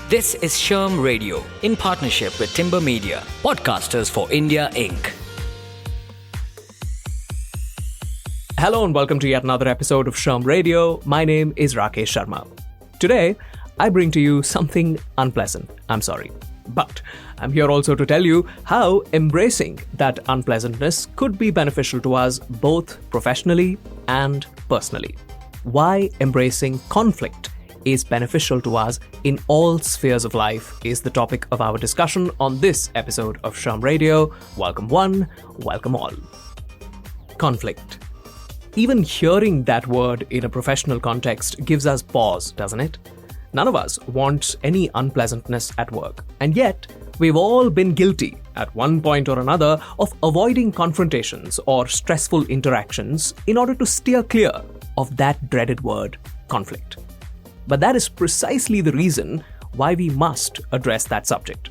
This is Sherm Radio in partnership with Timber Media, Podcasters for India Inc. Hello and welcome to yet another episode of Sherm Radio. My name is Rakesh Sharma. Today, I bring to you something unpleasant. I'm sorry. But I'm here also to tell you how embracing that unpleasantness could be beneficial to us both professionally and personally. Why embracing conflict is beneficial to us in all spheres of life is the topic of our discussion on this episode of Sherm Radio. Welcome one, welcome all. Conflict. Even hearing that word in a professional context gives us pause, doesn't it? None of us wants any unpleasantness at work, and yet we've all been guilty at one point or another of avoiding confrontations or stressful interactions in order to steer clear of that dreaded word, conflict. But that is precisely the reason why we must address that subject.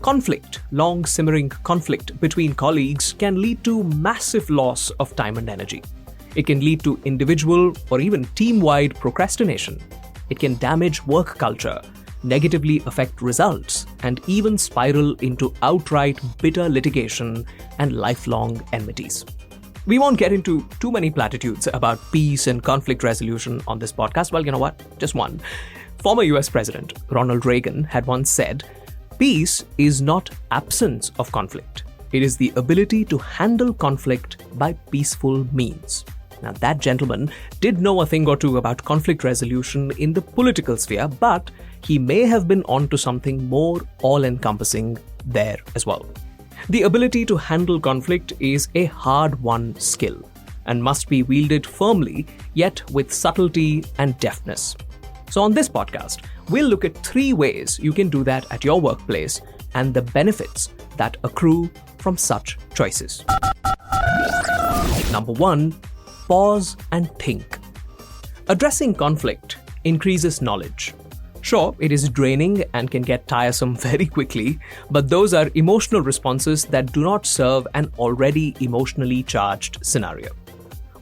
Conflict, long simmering conflict between colleagues can lead to massive loss of time and energy. It can lead to individual or even team-wide procrastination. It can damage work culture, negatively affect results, and even spiral into outright bitter litigation and lifelong enmities. We won't get into too many platitudes about peace and conflict resolution on this podcast. Well, you know what? Just one. Former US President Ronald Reagan had once said, "Peace is not absence of conflict. It is the ability to handle conflict by peaceful means." Now, that gentleman did know a thing or two about conflict resolution in the political sphere, but he may have been onto something more all-encompassing there as well. The ability to handle conflict is a hard-won skill and must be wielded firmly, yet with subtlety and deftness. So on this podcast, we'll look at 3 ways you can do that at your workplace and the benefits that accrue from such choices. Number 1, pause and think. Addressing conflict increases knowledge. Sure, it is draining and can get tiresome very quickly, but those are emotional responses that do not serve an already emotionally charged scenario.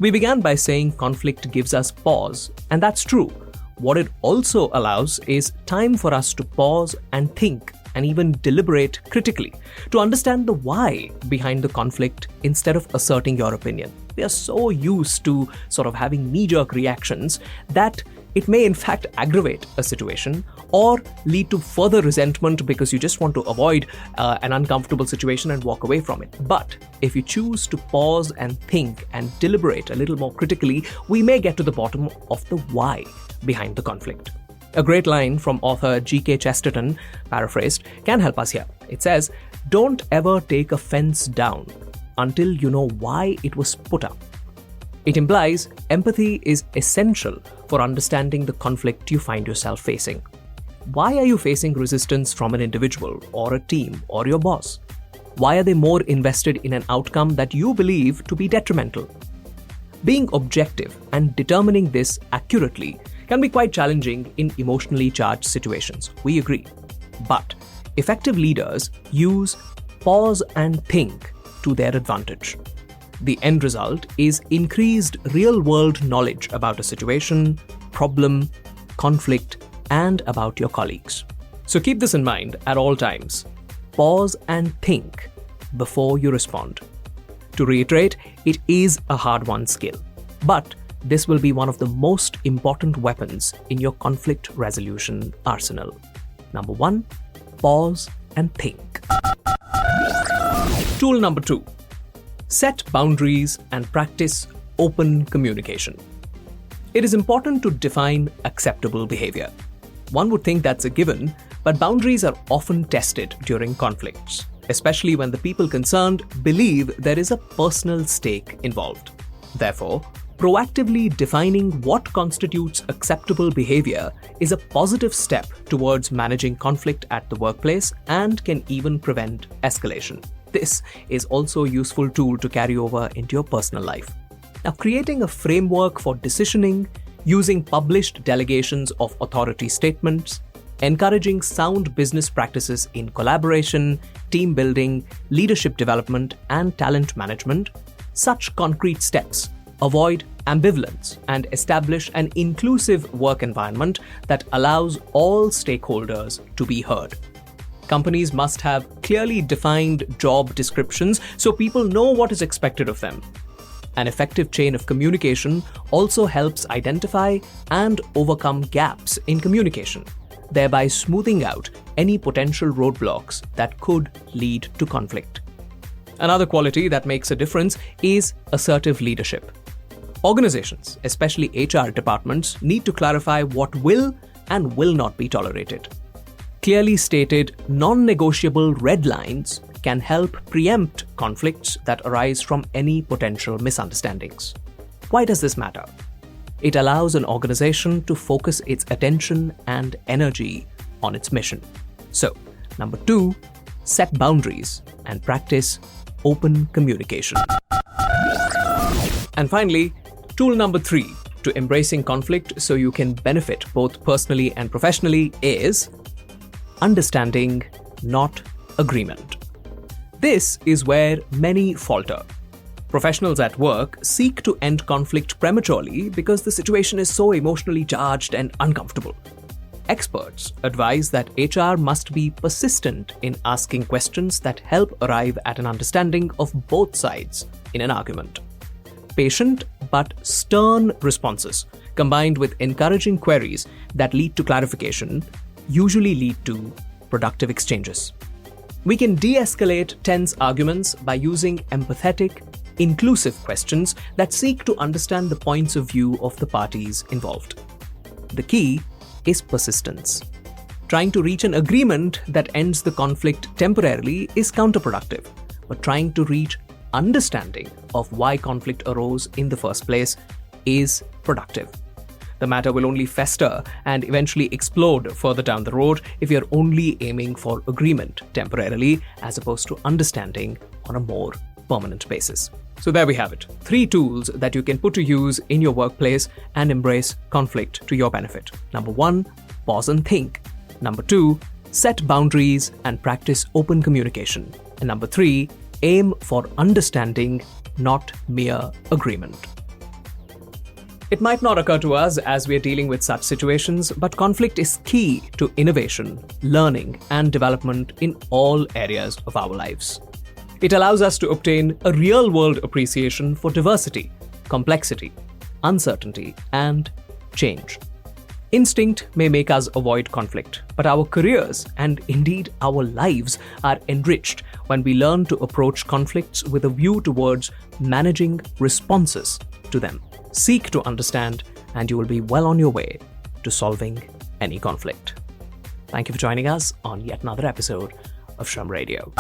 We began by saying conflict gives us pause, and that's true. What it also allows is time for us to pause and think and even deliberate critically to understand the why behind the conflict instead of asserting your opinion. We are so used to sort of having knee-jerk reactions that it may in fact aggravate a situation or lead to further resentment because you just want to avoid an uncomfortable situation and walk away from it. But if you choose to pause and think and deliberate a little more critically, we may get to the bottom of the why behind the conflict. A great line from author G.K. Chesterton, paraphrased, can help us here. It says, "Don't ever take a fence down until you know why it was put up." It implies empathy is essential for understanding the conflict you find yourself facing. Why are you facing resistance from an individual or a team or your boss? Why are they more invested in an outcome that you believe to be detrimental? Being objective and determining this accurately can be quite challenging in emotionally charged situations. We agree. But effective leaders use pause and think to their advantage. The end result is increased real-world knowledge about a situation, problem, conflict, and about your colleagues. So keep this in mind at all times. Pause and think before you respond. To reiterate, it is a hard-won skill, but this will be one of the most important weapons in your conflict resolution arsenal. Number 1, pause and think. Tool number 2. Set boundaries and practice open communication. It is important to define acceptable behavior. One would think that's a given, but boundaries are often tested during conflicts, especially when the people concerned believe there is a personal stake involved. Therefore, proactively defining what constitutes acceptable behavior is a positive step towards managing conflict at the workplace and can even prevent escalation. This is also a useful tool to carry over into your personal life. Now, creating a framework for decisioning, using published delegations of authority statements, encouraging sound business practices in collaboration, team building, leadership development, and talent management, such concrete steps avoid ambivalence, and establish an inclusive work environment that allows all stakeholders to be heard. Companies must have clearly defined job descriptions so people know what is expected of them. An effective chain of communication also helps identify and overcome gaps in communication, thereby smoothing out any potential roadblocks that could lead to conflict. Another quality that makes a difference is assertive leadership. Organizations, especially HR departments, need to clarify what will and will not be tolerated. Clearly stated, non-negotiable red lines can help preempt conflicts that arise from any potential misunderstandings. Why does this matter? It allows an organization to focus its attention and energy on its mission. So, number 2, set boundaries and practice open communication. And finally, tool number 3 to embracing conflict so you can benefit both personally and professionally is understanding, not agreement. This is where many falter. Professionals at work seek to end conflict prematurely because the situation is so emotionally charged and uncomfortable. Experts advise that HR must be persistent in asking questions that help arrive at an understanding of both sides in an argument. Patient but stern responses, combined with encouraging queries that lead to clarification, usually lead to productive exchanges. We can de-escalate tense arguments by using empathetic, inclusive questions that seek to understand the points of view of the parties involved. The key is persistence. Trying to reach an agreement that ends the conflict temporarily is counterproductive, but trying to reach understanding of why conflict arose in the first place is productive. The matter will only fester and eventually explode further down the road if you're only aiming for agreement temporarily as opposed to understanding on a more permanent basis. So there we have it. 3 tools that you can put to use in your workplace and embrace conflict to your benefit. Number 1, pause and think. Number 2, set boundaries and practice open communication. And number 3, aim for understanding, not mere agreement. It might not occur to us as we are dealing with such situations, but conflict is key to innovation, learning, and development in all areas of our lives. It allows us to obtain a real-world appreciation for diversity, complexity, uncertainty, and change. Instinct may make us avoid conflict, but our careers and indeed our lives are enriched when we learn to approach conflicts with a view towards managing responses to them. Seek to understand, and you will be well on your way to solving any conflict. Thank you for joining us on yet another episode of Sharm Radio.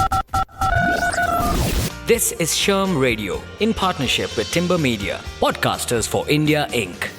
This is Sharm Radio in partnership with Timber Media, Podcasters for India Inc.